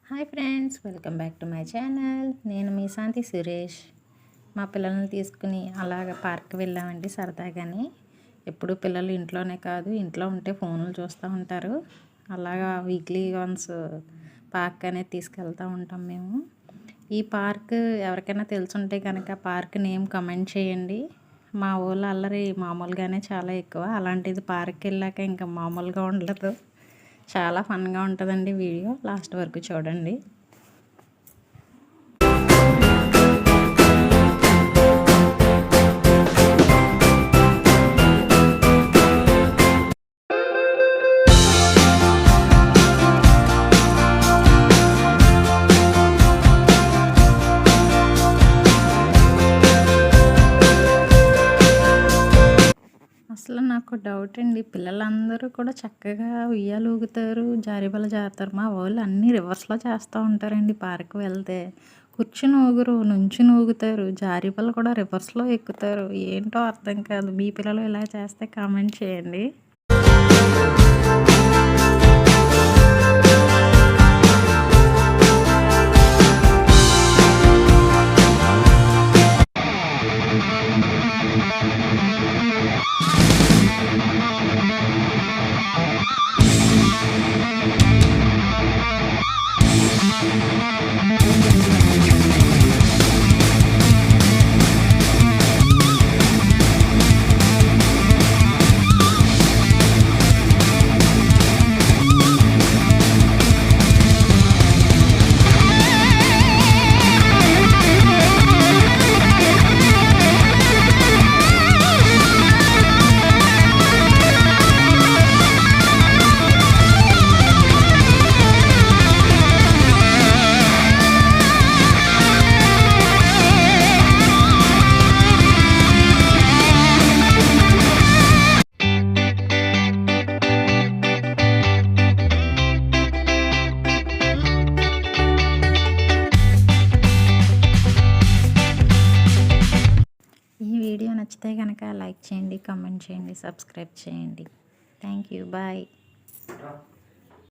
Hi friends, welcome back to my channel. నేను మీ శాంతి సురేష్. మా పిల్లల్ని తీసుకుని అలాగ పార్క్కి వెళ్ళామండి సరదాగాని. ఎప్పుడు పిల్లలు ఇంట్లోనే కాదు, ఇంట్లో ఉంటే ఫోన్లు చూస్తూ ఉంటారు. అలాగా వీక్లీ వన్స్ పార్క్ అనేది తీసుకెళ్తూ ఉంటాం మేము. ఈ పార్క్ ఎవరికైనా తెలుసుంటే కనుక పార్క్ నేమ్ కమెంట్ చేయండి. మా ఊళ్ళో అల్లరి మామూలుగానే చాలా ఎక్కువ, అలాంటిది పార్క్కి వెళ్ళాక ఇంకా మామూలుగా ఉండదు. చాలా ఫన్గా ఉంటుందండి. వీడియో లాస్ట్ వరకు చూడండి. అసలు నాకు డౌట్ అండి, పిల్లలందరూ కూడా చక్కగా ఉయ్యాలు ఊగుతారు, జారిబల్ల జారుతారు. మా వాళ్ళు అన్నీ రివర్స్లో చేస్తూ ఉంటారండి. పార్క్ వెళ్తే కూర్చుని ఊగురు, నుంచుని ఊగుతారు, జారిబల్ల కూడా రివర్స్లో ఎక్కుతారు. ఏంటో అర్థం కాదు. మీ పిల్లలు ఇలా చేస్తే కామెంట్ చేయండి. ఈ వీడియో నచ్చితే కనుక లైక్ చేయండి, కామెంట్ చేయండి, సబ్స్క్రైబ్ చేయండి. Thank you, bye.